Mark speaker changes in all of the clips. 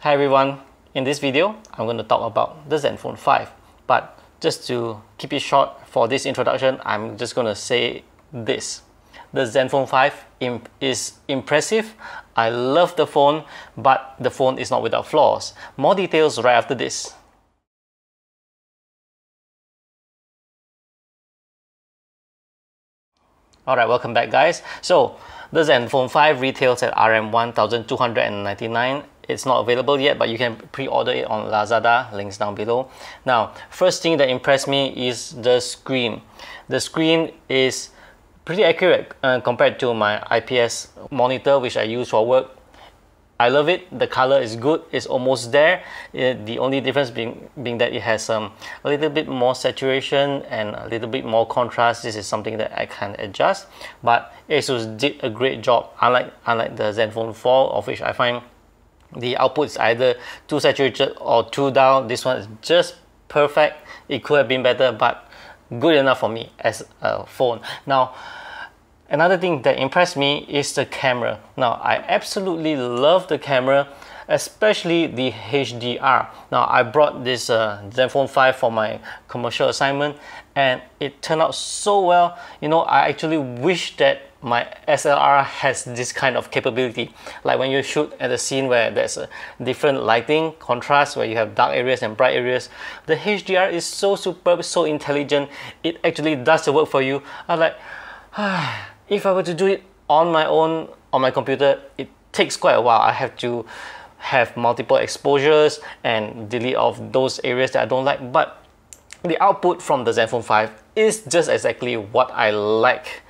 Speaker 1: Hi everyone, in this video I'm going to talk about the Zenfone 5, but just to keep it short for this introduction, I'm just going to say this. The Zenfone 5 is impressive. I love the phone, but the phone is not without flaws. More details right after this. Alright, welcome back guys. So the Zenfone 5 retails at RM 1,299. It's not available yet, but you can pre-order it on Lazada, links down below. Now, first thing that impressed me is the screen. The screen is pretty accurate compared to my IPS monitor, which I use for work. I love it. The color is good. It's almost there. The only difference being that it has a little bit more saturation and a little bit more contrast. This is something that I can adjust. But ASUS did a great job. Unlike the Zenfone 4, of which I find the output is either too saturated or too dull. This one is just perfect. It could have been better, but good enough for me as a phone. Now, another thing that impressed me is the camera. Now, I absolutely love the camera, especially the HDR. Now, I brought this Zenfone 5 for my commercial assignment, and it turned out so well. You know, I actually wish that my SLR has this kind of capability. Like when you shoot at a scene where there's a different lighting, contrast, where you have dark areas and bright areas, the HDR is so superb, so intelligent. It actually does the work for you. I'm like, if I were to do it on my own, on my computer, it takes quite a while. I have to have multiple exposures and delete off those areas that I don't like. But the output from the Zenfone 5 is just exactly what I like.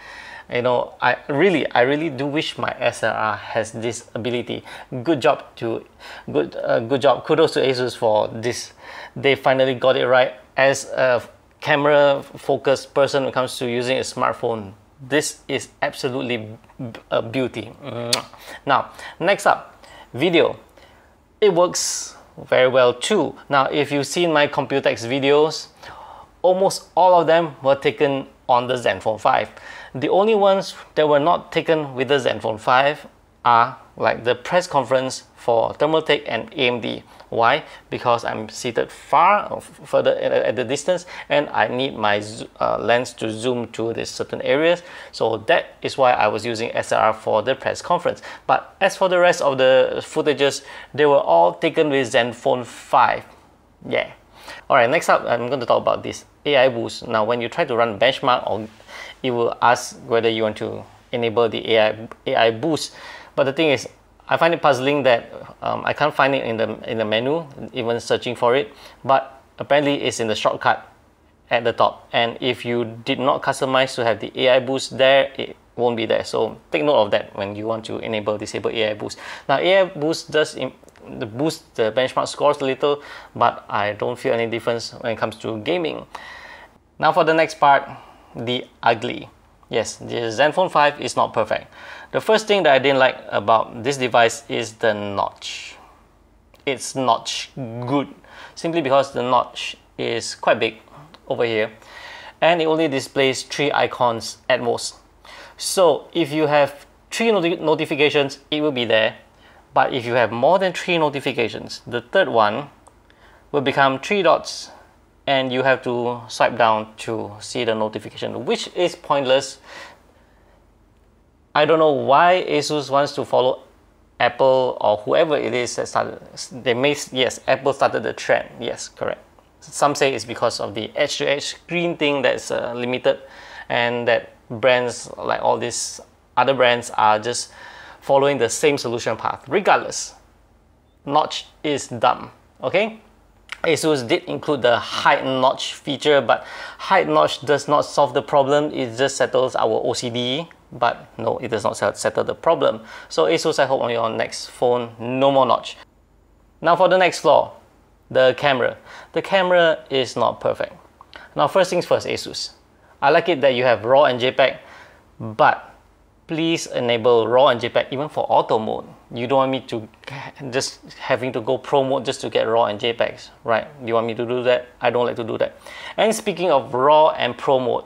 Speaker 1: You know, I really do wish my SLR has this ability. Good job. Kudos to ASUS for this. They finally got it right. As a camera focused person when it comes to using a smartphone, this is absolutely a beauty. Now, next up, video. It works very well too. Now, if you've seen my Computex videos, almost all of them were taken on the Zenfone 5. The only ones that were not taken with the Zenfone 5 are like the press conference for Thermaltake and AMD. Why? Because I'm seated further at the distance, and I need my lens to zoom to these certain areas. So that is why I was using SLR for the press conference. But as for the rest of the footages, they were all taken with Zenfone 5. Yeah. Alright, next up, I'm going to talk about this AI boost. Now, when you try to run benchmark, or it will ask whether you want to enable the AI boost. But the thing is, I find it puzzling that I can't find it in the menu, even searching for it. But apparently, it's in the shortcut at the top. And if you did not customize to have the AI boost there, it won't be there. So take note of that when you want to disable AI boost. Now, AI boost does boost the benchmark scores a little, but I don't feel any difference when it comes to gaming. Now for the next part, the ugly. Yes, the Zenfone 5 is not perfect. The first thing that I didn't like about this device is the notch. It's not good, simply because the notch is quite big over here, and it only displays 3 icons at most. So if you have 3 notifications, it will be there. But if you have more than 3 notifications, the third one will become 3 dots, and you have to swipe down to see the notification, which is pointless. I don't know why ASUS wants to follow Apple or whoever it is that started. Yes, Apple started the trend. Yes, correct. Some say it's because of the edge-to-edge screen thing that's limited, and that brands like all these other brands are just following the same solution path. Regardless, notch is dumb. Okay. ASUS did include the hide notch feature, but hide notch does not solve the problem. It just settles our OCD, but no, it does not settle the problem. So ASUS, I hope on your next phone, no more notch. Now for the next flaw, the camera. The camera is not perfect. Now first things first, ASUS. I like it that you have RAW and JPEG, but please enable RAW and JPEG even for auto mode. You don't want me to just having to go pro mode just to get RAW and JPEGs, right? You want me to do that? I don't like to do that. And speaking of RAW and pro mode,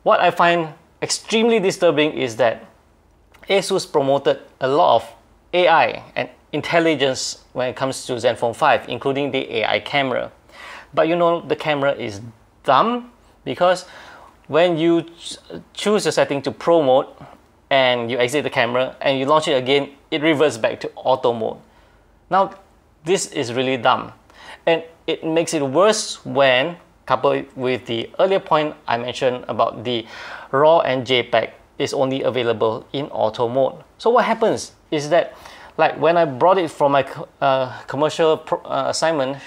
Speaker 1: what I find extremely disturbing is that ASUS promoted a lot of AI and intelligence when it comes to Zenfone 5, including the AI camera. But you know, the camera is dumb, because when you choose the setting to Pro mode and you exit the camera and you launch it again, it reverts back to auto mode. Now, this is really dumb, and it makes it worse when coupled with the earlier point I mentioned about the RAW and JPEG is only available in auto mode. So what happens is that, like when I brought it from my commercial assignment,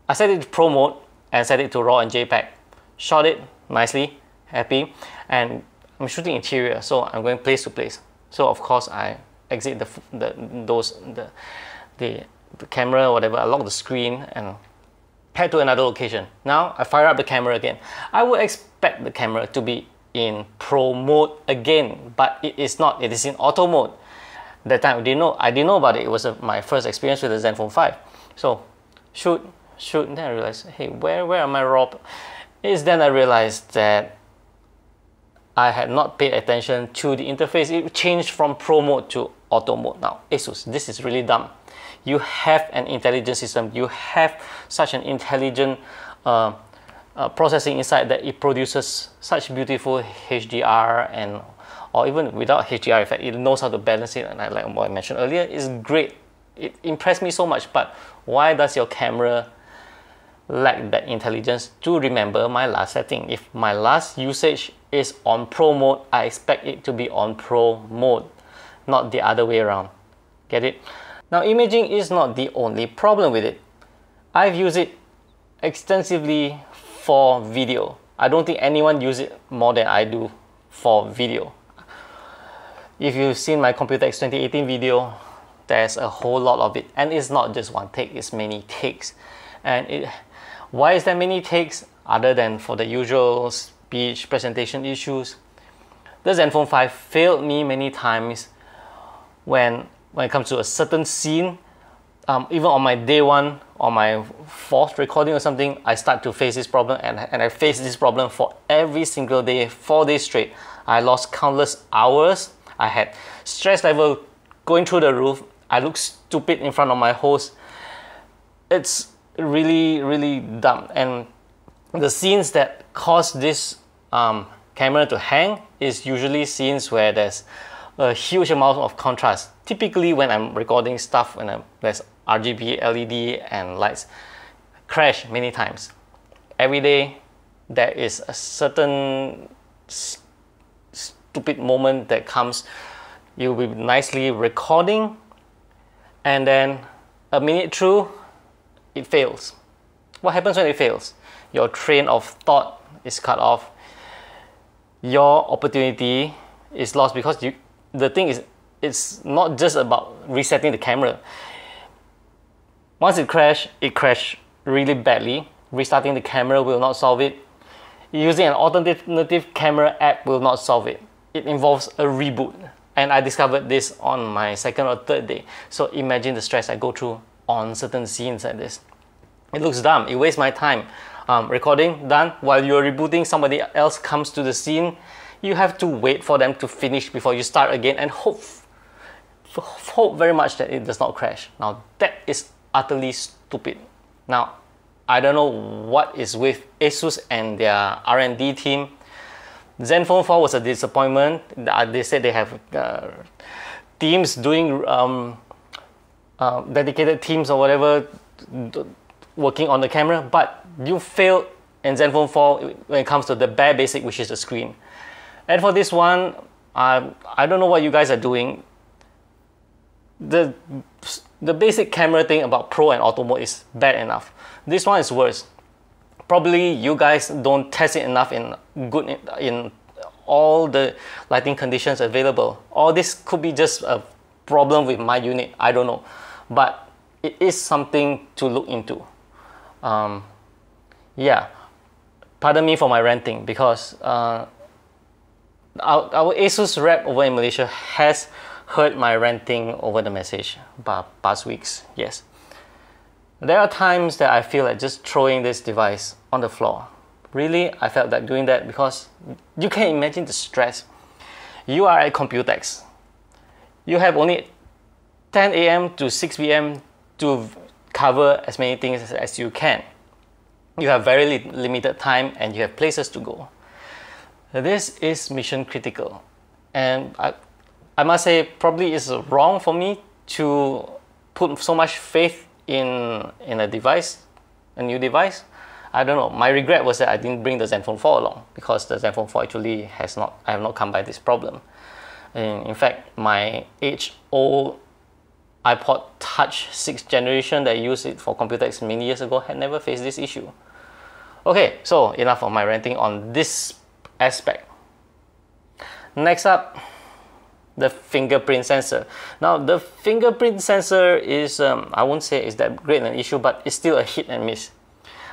Speaker 1: I set it to Pro mode and set it to RAW and JPEG, shot it nicely, happy, and I'm shooting interior, so I'm going place to place. So of course I exit the camera or whatever, I lock the screen and head to another location. Now I fire up the camera again. I would expect the camera to be in Pro mode again, but it is not. It is in auto mode. That time I didn't know about it. It was my first experience with the Zenfone 5. So shoot, and then I realized, hey, where are my RAW? Then I realized that I had not paid attention to the interface. It changed from Pro mode to auto mode. Now, ASUS, this is really dumb. You have an intelligent system. You have such an intelligent processing inside that it produces such beautiful HDR, or even without HDR effect, it knows how to balance it. And like what I mentioned earlier, is great. It impressed me so much. But why does your camera lack that intelligence to remember my last setting? If my last usage is on Pro mode, I expect it to be on Pro mode, not the other way around. Get it? Now, imaging is not the only problem with it. I've used it extensively for video. I don't think anyone uses it more than I do for video. If you've seen my Computer X 2018 video, there's a whole lot of it. And it's not just one take, it's many takes. And why is there many takes? Other than for the usual speech presentation issues, the Zenfone 5 failed me many times when it comes to a certain scene. Even on my day one, on my fourth recording or something, I start to face this problem, and I face this problem for every single day, 4 days straight. I lost countless hours. I had stress level going through the roof. I look stupid in front of my host. It's really, really dumb. And the scenes that cause this camera to hang is usually scenes where there's a huge amount of contrast. Typically when I'm recording stuff, when there's RGB, LED and lights, crash many times. Every day there is a certain stupid moment that comes. You'll be nicely recording, and then a minute through, it fails. What happens when it fails? Your train of thought is cut off. Your opportunity is lost, because the thing is, it's not just about resetting the camera. Once it crashed really badly. Restarting the camera will not solve it. Using an alternative camera app will not solve it. It involves a reboot. And I discovered this on my second or third day. So imagine the stress I go through on certain scenes like this. It looks dumb. It wastes my time. Recording done. While you're rebooting, somebody else comes to the scene. You have to wait for them to finish before you start again, and hope very much that it does not crash. Now that is utterly stupid. Now I don't know what is with ASUS and their R&D team. Zenfone 4 was a disappointment. They said they have teams doing dedicated teams or whatever working on the camera, but you failed in Zenfone 4 when it comes to the bare basic, which is the screen. And for this one, I don't know what you guys are doing. The basic camera thing about Pro and Auto mode is bad enough. This one is worse. Probably you guys don't test it enough in all the lighting conditions available. Or this could be just a problem with my unit. I don't know, but it is something to look into. Yeah, pardon me for my ranting, because our ASUS rep over in Malaysia has heard my ranting over the message past weeks. Yes, there are times that I feel like just throwing this device on the floor. Really, I felt like doing that, because you can imagine the stress. You are at Computex. You have only 10 a.m. to 6 p.m. to cover as many things as you can. You have very limited time and you have places to go. This is mission critical, and I must say probably it's wrong for me to put so much faith in a device, a new device. I don't know. My regret was that I didn't bring the Zenfone 4 along, because the Zenfone 4 actually I have not come by this problem. In fact, my age-old iPod Touch 6th generation that I used it for computex many years ago had never faced this issue. Okay, so enough of my ranting on this aspect. Next up, the fingerprint sensor. Now, the fingerprint sensor is, I won't say it's that great an issue, but it's still a hit and miss.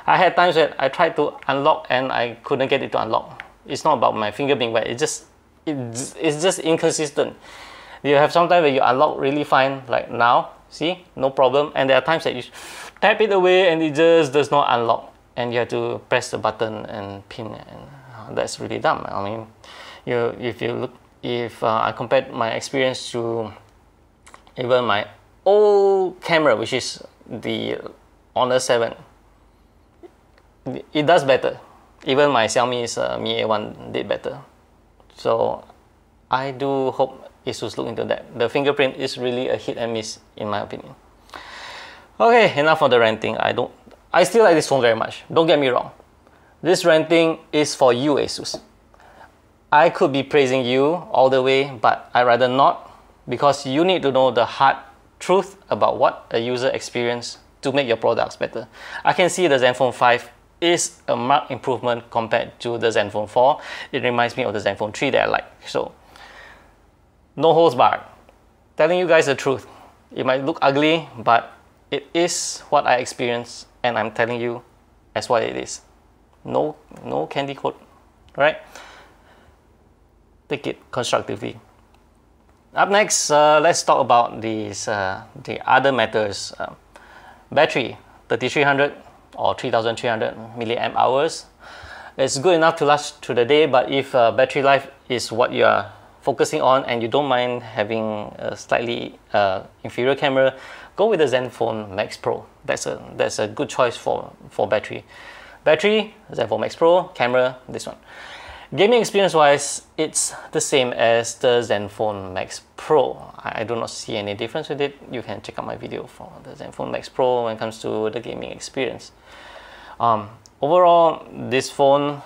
Speaker 1: I had times that I tried to unlock and I couldn't get it to unlock. It's not about my finger being wet, it's just inconsistent. You have sometimes where you unlock really fine, like now, see, no problem. And there are times that you tap it away and it just does not unlock. And you have to press the button and pin, and that's really dumb. I mean, if I compared my experience to even my old camera, which is the Honor 7, it does better. Even my Xiaomi's Mi A1 did better. So I do hope ASUS look into that. The fingerprint is really a hit and miss in my opinion. Okay, enough of the ranting. I still like this phone very much. Don't get me wrong. This ranting is for you, ASUS. I could be praising you all the way, but I'd rather not, because you need to know the hard truth about what a user experience to make your products better. I can see the Zenfone 5 is a marked improvement compared to the Zenfone 4. It reminds me of the Zenfone 3 that I like. So, no holds barred. Telling you guys the truth. It might look ugly, but it is what I experienced, and I'm telling you as what it is. No candy coat, right? Take it constructively. Up next, let's talk about the other matters. Battery, 3300 or 3300 milliamp hours. It's good enough to last through the day, but if battery life is what you are focusing on and you don't mind having a slightly inferior camera, go with the Zenfone Max Pro. That's a good choice for battery. Battery, Zenfone Max Pro. Camera, this one. Gaming experience wise, it's the same as the Zenfone Max Pro. I do not see any difference with it. You can check out my video for the Zenfone Max Pro when it comes to the gaming experience. Overall, this phone,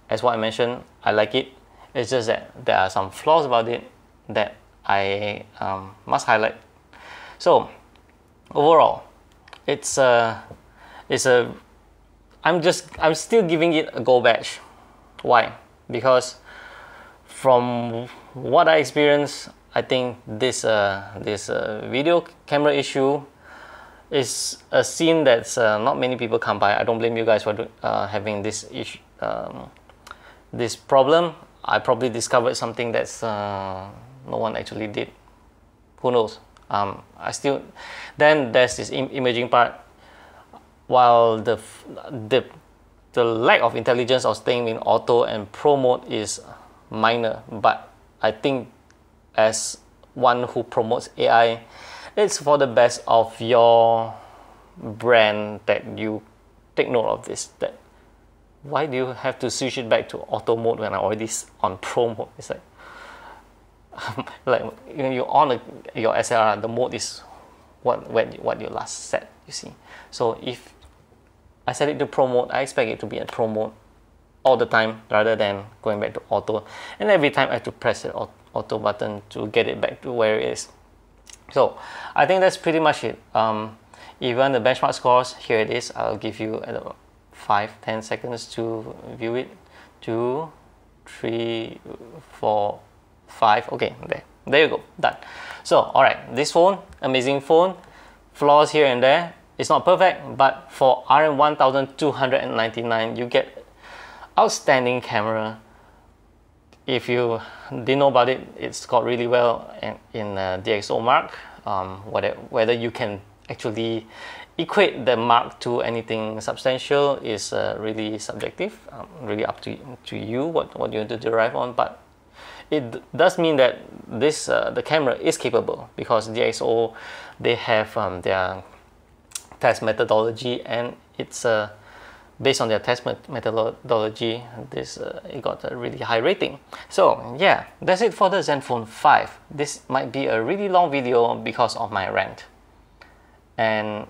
Speaker 1: as what I mentioned, I like it. It's just that there are some flaws about it that I must highlight. So, overall, I'm still giving it a gold badge. Why? Because from what I experienced, I think this video camera issue is a scene that's not many people come by. I don't blame you guys for having this issue, this problem. I probably discovered something that's no one actually did. Who knows? Then there's this imaging part. While the lack of intelligence of staying in auto and pro mode is minor, but I think as one who promotes AI, it's for the best of your brand that you take note of this. That why do you have to switch it back to auto mode when I'm already on pro mode? It's like like you're on your SLR, the mode is what you last set, you see. So if I set it to pro mode, I expect it to be at pro mode all the time rather than going back to auto. And every time I have to press the auto button to get it back to where it is. So I think that's pretty much it. Even the benchmark scores, here it is. I'll give you 5-10 seconds to view it. 2, 3, 4, 5. Okay, there you go, done. So alright, this phone, amazing phone, flaws here and there. It's not perfect, but for RM 1299, you get outstanding camera. If you didn't know about it, it's scored really well in DxO Mark. Whether you can actually equate the mark to anything substantial is really subjective, really up to you what you want to derive on. But does mean that this the camera is capable, because DxO, they have their test methodology, and it's based on their test methodology, this it got a really high rating. So yeah, that's it for the Zenfone 5. This might be a really long video because of my rant, and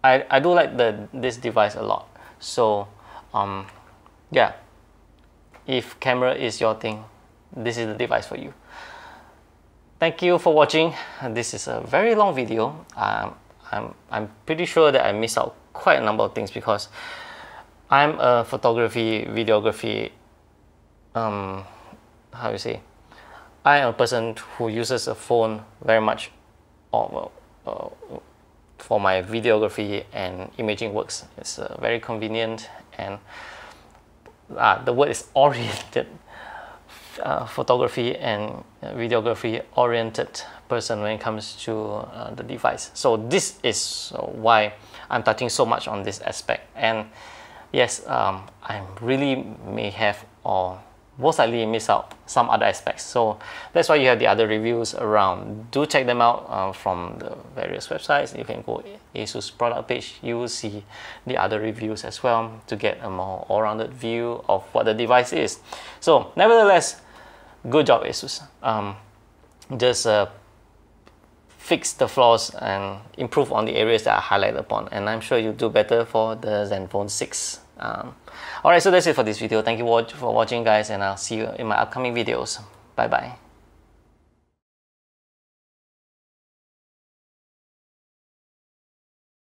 Speaker 1: I do like this device a lot. So yeah, if camera is your thing, this is the device for you. Thank you for watching. This is a very long video. I'm pretty sure that I missed out quite a number of things, because I'm a photography, videography, how you say, I am a person who uses a phone very much for my videography and imaging works. It's very convenient, and the word is oriented, photography and videography oriented person when it comes to the device. So this is why I'm touching so much on this aspect. And yes, I really may have, or most likely miss out some other aspects. So that's why you have the other reviews around. Do check them out from the various websites. You can go ASUS product page. You will see the other reviews as well to get a more all-rounded view of what the device is. So nevertheless, good job ASUS. Just fix the flaws and improve on the areas that I highlighted upon, and I'm sure you'll do better for the Zenfone 6. Alright, so that's it for this video. Thank you for watching, guys, and I'll see you in my upcoming videos. Bye bye.